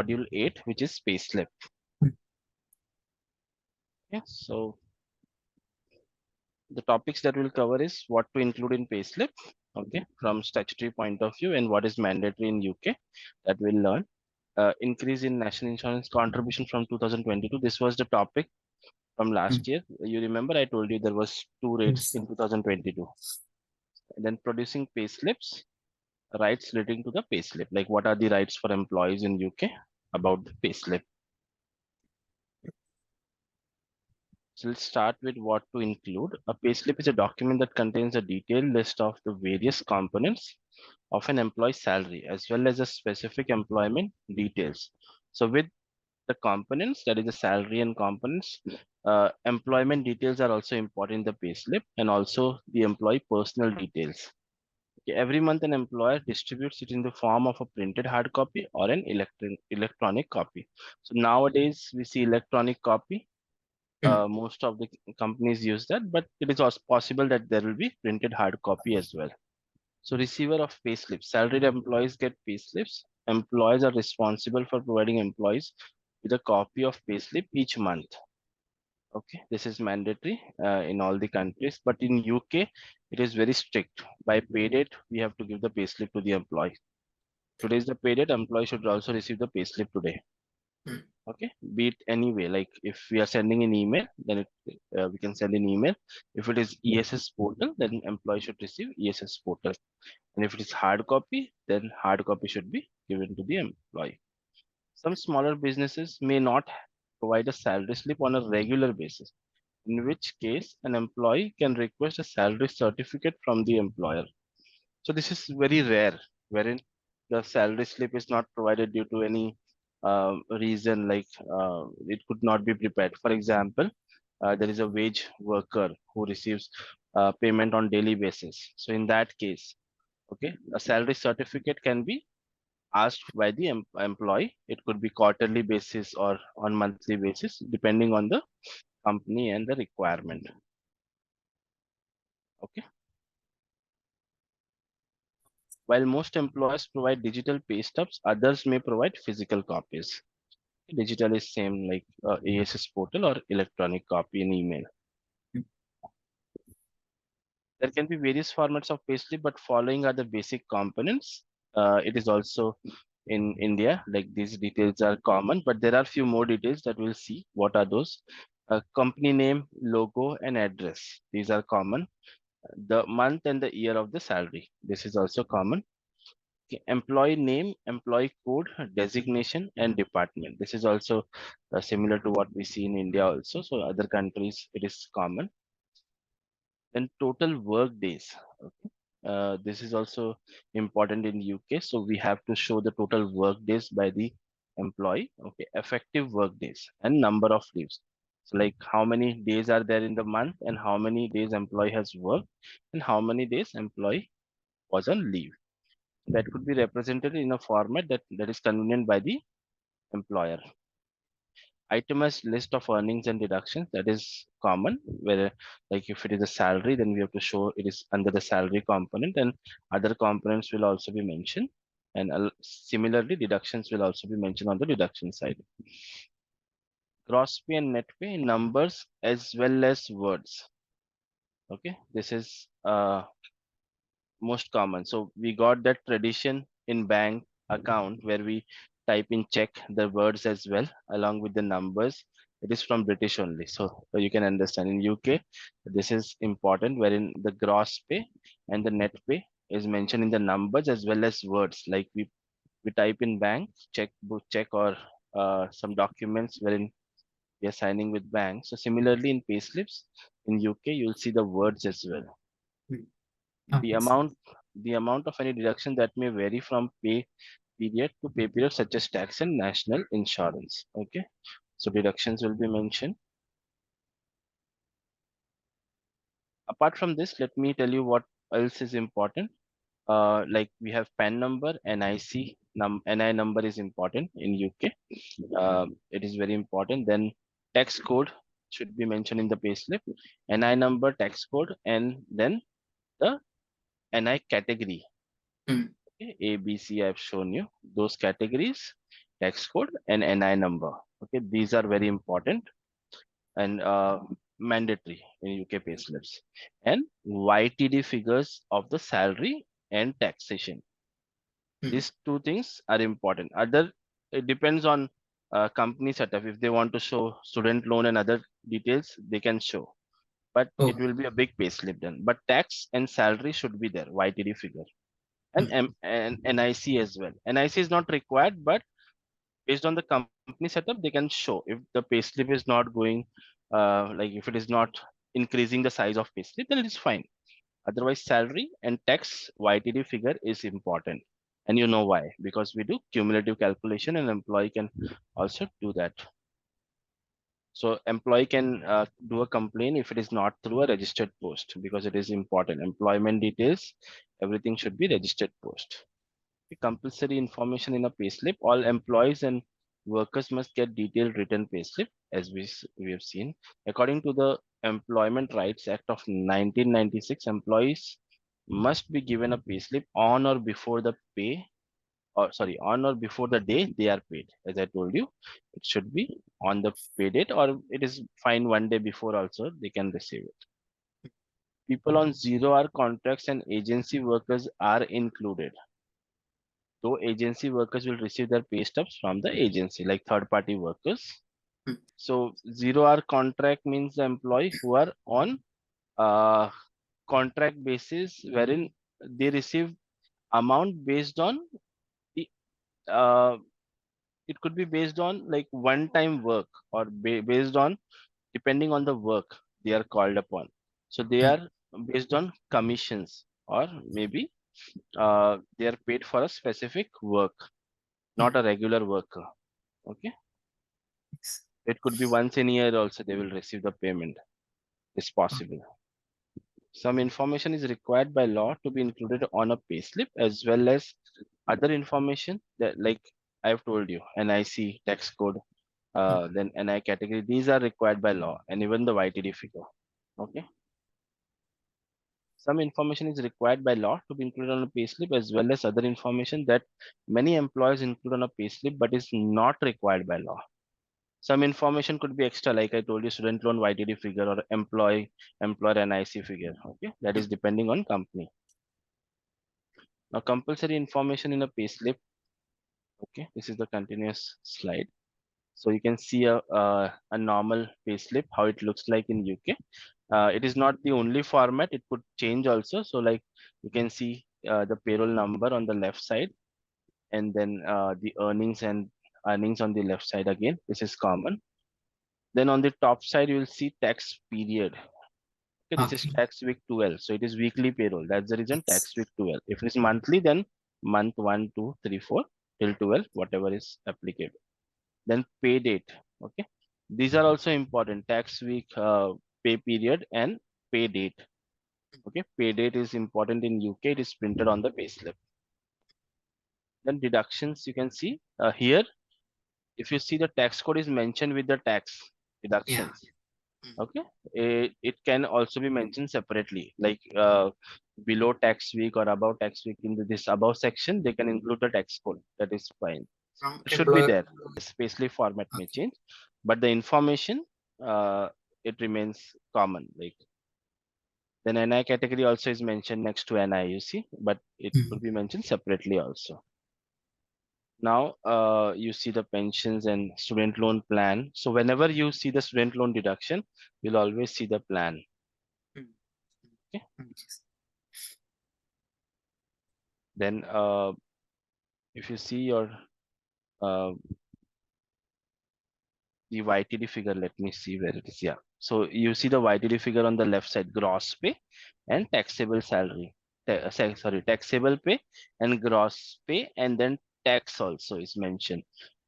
module 8, which is Payslip. Yeah, so the topics that we'll cover is what to include in Payslip, okay, from statutory point of view, and what is mandatory in UK, that we'll learn. Increase in national insurance contribution from 2022. This was the topic from last year. You remember I told you there was two rates Yes. in 2022. And then producing payslips, rights relating to the payslip, like what are the rights for employees in UK about the payslip. So let's start with what to include. A payslip is a document that contains a detailed list of the various components of an employee's salary, as well as a specific employment details. So with the components, that is the salary and components, employment details are also important in the payslip, and also the employee personal details. Okay, every month an employer distributes it in the form of a printed hard copy or an electronic copy. So nowadays we see electronic copy. Most of the companies use that, but it is also possible that there will be printed hard copy as well. So receiver of payslips, salaried employees get payslips. Employers are responsible for providing employees with a copy of payslip each month. Okay, this is mandatory in all the countries, but in UK it is very strict. By pay date, we have to give the payslip to the employee. Today is the pay date, employee should also receive the payslip today. Okay, be it anyway, like if we are sending an email, then we can send an email. If it is ESS portal, then employee should receive ESS portal. And if it is hard copy, then hard copy should be given to the employee. Some smaller businesses may not provide a salary slip on a regular basis, in which case an employee can request a salary certificate from the employer. So this is very rare, wherein the salary slip is not provided due to any reason, like it could not be prepared. For example, there is a wage worker who receives payment on daily basis. So in that case, okay, a salary certificate can be asked by the employee. It could be quarterly basis or on monthly basis, depending on the company and the requirement. Okay. While most employers provide digital pay stubs, others may provide physical copies. Digital is same like ASS portal or electronic copy in email. There can be various formats of payslip, but following are the basic components. It is also in India, like these details are common, but there are few more details that we'll see. What are those? Company name, logo, and address. These are common. The month and the year of the salary. This is also common. Okay, employee name, employee code, designation, and department. This is also similar to what we see in India also. So other countries, it is common. Then total work days. Okay. This is also important in UK. So we have to show the total work days by the employee. Okay, effective work days and number of leaves. So like how many days are there in the month and how many days employee has worked and how many days employee was on leave. That could be represented in a format that is convenient by the employer. Itemized list of earnings and deductions, that is common, where like if it is a salary, then we have to show it is under the salary component, and other components will also be mentioned. And similarly, deductions will also be mentioned on the deduction side. Gross pay and net pay in numbers as well as words. Okay, this is most common. So we got that tradition in bank account where we type in check the words as well along with the numbers. It is from British only. So you can understand in UK, this is important wherein the gross pay and the net pay is mentioned in the numbers as well as words. Like we type in bank, check book, check or some documents wherein we are signing with bank. So similarly in payslips in UK, you'll see the words as well. The Yes. amount the amount of any deduction that may vary from pay period to pay period, such as tax and national insurance. Okay, so deductions will be mentioned. Apart from this, let me tell you what else is important. Like we have PAN number, NI number is important in UK. It is very important. Then tax code should be mentioned in the payslip, NI number, tax code, and then the NI category. Mm. Okay, A, B, C, I've shown you those categories, tax code, and NI number. Okay, these are very important and mandatory in UK payslips. And YTD figures of the salary and taxation. mm, These two things are important. Other, it depends on company setup. If they want to show student loan and other details, they can show. But it okay. will be a big payslip then. But tax and salary should be there, YTD figure. And, Mm, and NIC as well. NIC is not required, but based on the company setup, they can show. If the payslip is not going, like if it is not increasing the size of payslip, then it is fine. Otherwise, salary and tax YTD figure is important. And you know why? Because we do cumulative calculation and employee can also do that. So employee can do a complaint if it is not through a registered post because it is important. Employment details, everything should be registered post. The compulsory information in a payslip. All employees and workers must get detailed written payslip, as we have seen. According to the Employment Rights Act of 1996, employees must be given a payslip on or before the pay, or sorry, on or before the day they are paid. As I told you, it should be on the pay date, or it is fine one day before also they can receive it. People on 0 hour contracts and agency workers are included, though agency workers will receive their pay stubs from the agency, like third party workers. mm, So 0 hour contract means the employee who are on uh, contract basis, wherein they receive amount based on the uh, it could be based on like one time work, or based on depending on the work they are called upon. So they mm, are based on commissions, or maybe they are paid for a specific work, not mm. a regular worker. Okay, Yes. it could be once in a year also they will receive the payment. It's Oh, possible. Some information is required by law to be included on a payslip, as well as other information that, like I've told you, NIC, tax code, mm, then NI category. These are required by law, and even the YTD figure. Okay. Some information is required by law to be included on a payslip, as well as other information that many employers include on a payslip, but is not required by law. Some information could be extra, like I told you, student loan YTD figure or employer NIC figure. Okay, that mm. is depending on company. Now, compulsory information in a payslip. Okay, this is the continuous slide. So you can see a normal payslip, how it looks like in UK. It is not the only format; it could change also. So like you can see the payroll number on the left side, and then the earnings on the left side again. This is common. Then on the top side, you will see tax period. Okay, this is Okay. tax week 12. So it is weekly payroll. That's the reason Yes. tax week 12. If it is monthly, then month 1, 2, 3, 4 till 12, whatever is applicable. Then pay date. Okay. These are also important. Tax week, pay period, and pay date. Okay. Pay date is important in UK. It is printed on the payslip. Then deductions, you can see here. If you see, the tax code is mentioned with the tax Yeah. deductions. Mm, Okay, it can also be mentioned separately, like below tax week or above tax week in this above section, they can include the tax code. That is fine. from It should be employer. there. Spatially format may Okay. change, but the information uh, it remains common. Like then NI category also is mentioned next to NI, you see, but it Mm, could be mentioned separately also. Now you see the pensions and student loan plan. So whenever you see the student loan deduction, you'll always see the plan. mm, Okay. yes. Then if you see your uh, the YTD figure, let me see where it is. Yeah. So you see the YTD figure on the left side, gross pay and taxable salary. Sorry, taxable pay and gross pay, and then tax also is mentioned.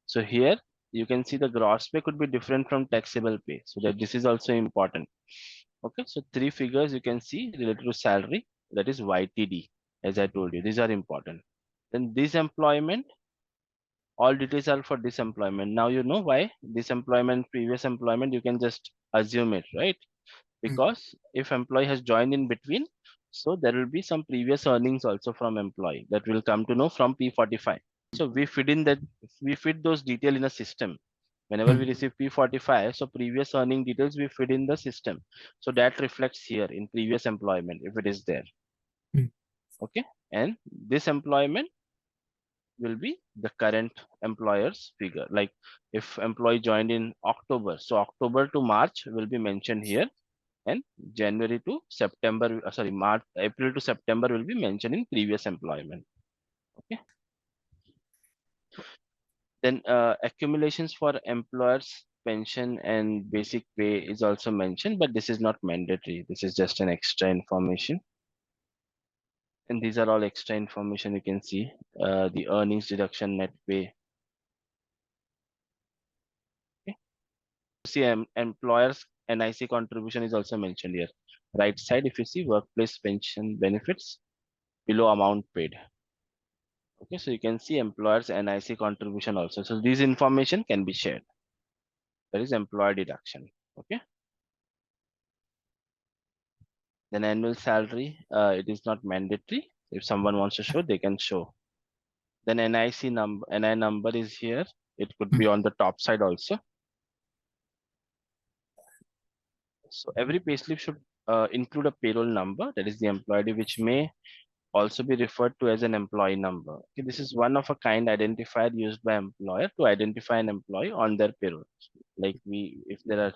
So here you can see the gross pay could be different from taxable pay. So that this is also important. Okay. So three figures you can see related to salary, that is YTD. As I told you, these are important. Then this employment, all details are for this employment. Now you know why this employment, previous employment, you can just assume it, right? Mm, Because if employee has joined in between, so there will be some previous earnings also from employee that will come to know from P45. So we feed in that, we feed those detail in a system. Whenever we receive P45, so previous earning details we feed in the system. So that reflects here in previous employment if it is there. Okay. And this employment will be the current employer's figure. Like if employee joined in October, so October to March will be mentioned here, and January to September, sorry, March, April to September will be mentioned in previous employment. Okay. Then accumulations for employers pension and basic pay is also mentioned, but this is not mandatory. This is just an extra information. And these are all extra information you can see. The earnings deduction, net pay. Okay. See, employers NIC contribution is also mentioned here. Right side, if you see workplace pension benefits, below amount paid. Okay, so you can see employers NIC contribution also. So these information can be shared. There is employer deduction. Okay. Then annual salary, it is not mandatory. If someone wants to show, they can show. Then NI number is here. It could be on the top side also. So every payslip should include a payroll number, that is the employee ID, which may also be referred to as an employee number. Okay, this is one of a kind identifier used by employer to identify an employee on their payroll. Like if there are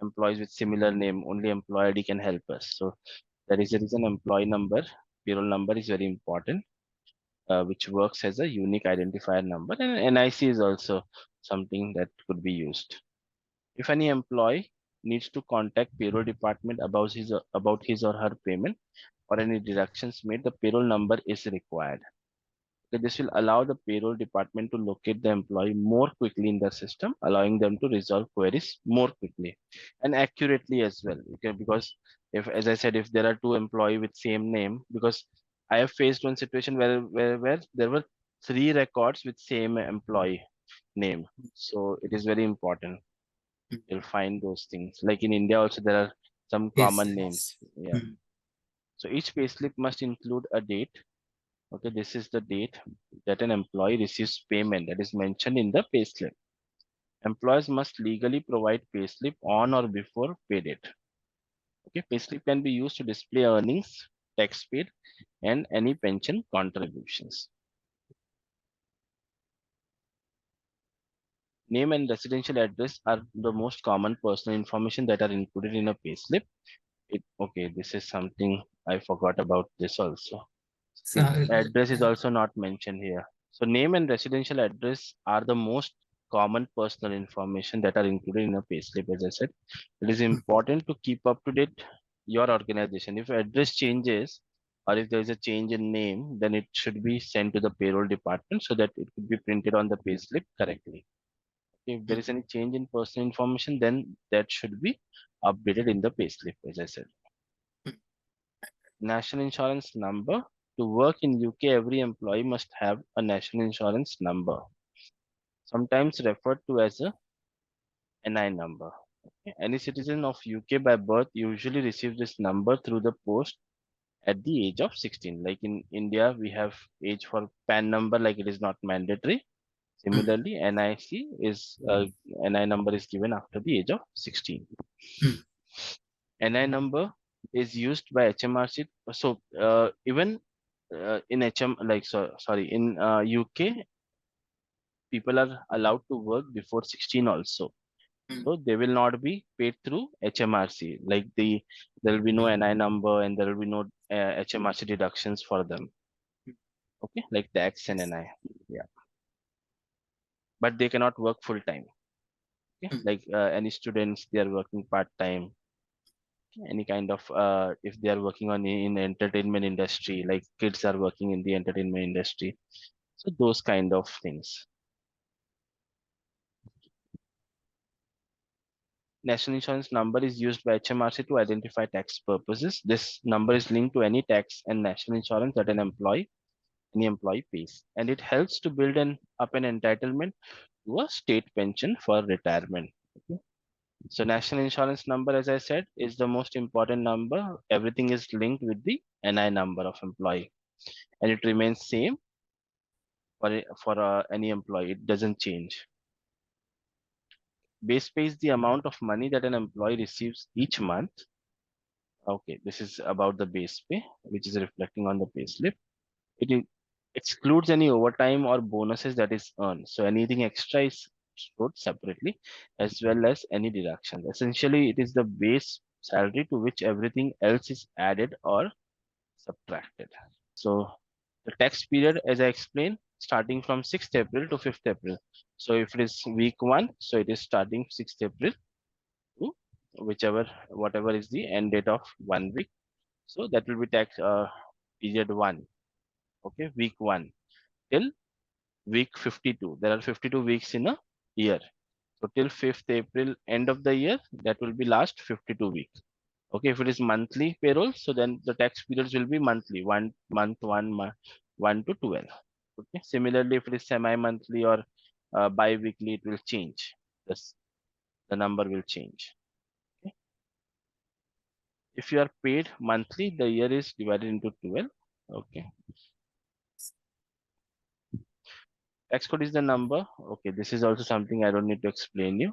employees with similar name, only employee ID can help us. So that is the reason employee number, payroll number is very important, which works as a unique identifier number. And NIC is also something that could be used. If any employee needs to contact payroll department about his or her payment or any deductions made, the payroll number is required. Okay, this will allow the payroll department to locate the employee more quickly in the system, allowing them to resolve queries more quickly and accurately as well. Okay, because if, as I said, if there are two employee with same name, because I have faced one situation where there were three records with same employee name. So it is very important. You'll find those things. Like in India also there are some Yes, common names. yes. Yeah. So each payslip must include a date. Okay, this is the date that an employee receives payment that is mentioned in the payslip. Employers must legally provide payslip on or before pay date. Okay, payslip can be used to display earnings, tax paid, and any pension contributions. Name and residential address are the most common personal information that are included in a payslip. Okay, this is something I forgot about this also. So, See, address is also not mentioned here. So name and residential address are the most common personal information that are included in a payslip. As I said, it is important to keep up to date your organization. If address changes or if there is a change in name, then it should be sent to the payroll department so that it could be printed on the payslip correctly. If there is any change in personal information, then that should be updated in the payslip, as I said. National insurance number. To work in UK, every employee must have a national insurance number, sometimes referred to as a NI number. Okay. Any citizen of UK by birth usually receives this number through the post at the age of 16. Like in India, we have age for PAN number, like it is not mandatory. Similarly, NI number is given after the age of 16. NI number is used by HMRC. So even in in UK, people are allowed to work before 16 also. So they will not be paid through HMRC. Like there will be no NI number and there will be no HMRC deductions for them. Okay, like tax and NI. Yeah, but they cannot work full time. Okay, like any students, they are working part time. Any kind of if they are working on in entertainment industry, like kids are working in the entertainment industry. So those kind of things. National insurance number is used by HMRC to identify tax purposes. This number is linked to any tax and national insurance that any employee pays, and it helps to build up an entitlement to a state pension for retirement. Okay. So national insurance number, as I said, is the most important number. Everything is linked with the NI number of employee, and it remains same for any employee. It doesn't change. Base pay is the amount of money that an employee receives each month. Okay, this is about the base pay, which is reflecting on the payslip. It excludes any overtime or bonuses that is earned. So anything extra is stored separately, as well as any deductions. Essentially, it is the base salary to which everything else is added or subtracted. So the tax period, as I explained, starting from 6th April to 5th April. So if it is week 1, so it is starting 6th April to whatever is the end date of 1 week. So that will be tax period 1. Okay, week 1 till week 52. There are 52 weeks in a year. So till 5th April, end of the year, that will be last 52 weeks. Okay, if it is monthly payroll, so then the tax periods will be monthly, 1 month, 1 to 12. Okay, similarly, if it is semi-monthly or bi-weekly, it will change. This the number will change. Okay. If you are paid monthly, the year is divided into 12. Okay, tax code is the number. Okay, this is also something I don't need to explain you.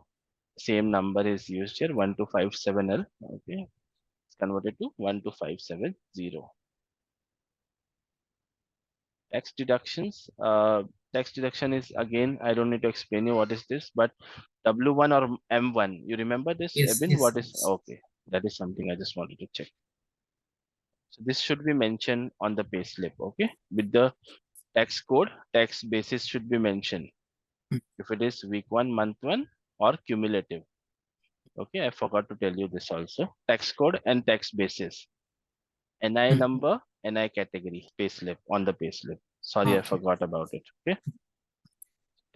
Same number is used here, 1257L. Okay, it's converted to 12570. Tax deductions. Tax deduction is, again, I don't need to explain you what is this, but W1 or M1. You remember this, Yes, Ebin? yes, What is yes. okay? That is something I just wanted to check. So this should be mentioned on the payslip. Okay, with the tax code, tax basis should be mentioned. Mm, If it is week 1, month 1, or cumulative. Okay, I forgot to tell you this also. Tax code and tax basis. NI mm. number, NI category, payslip on the payslip. Sorry, I Okay. forgot about it. Okay.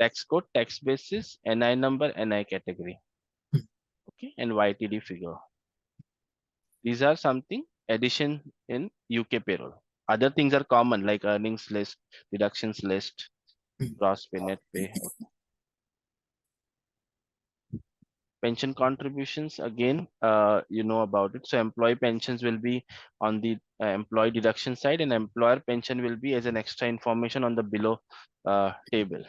Tax code, tax basis, NI number, NI category. Mm, Okay, and YTD figure. These are something addition in UK payroll. Other things are common like earnings list, deductions list, mm. gross pay, net pay. Okay. Pension contributions, again, you know about it. So employee pensions will be on the employee deduction side, and employer pension will be as an extra information on the below table.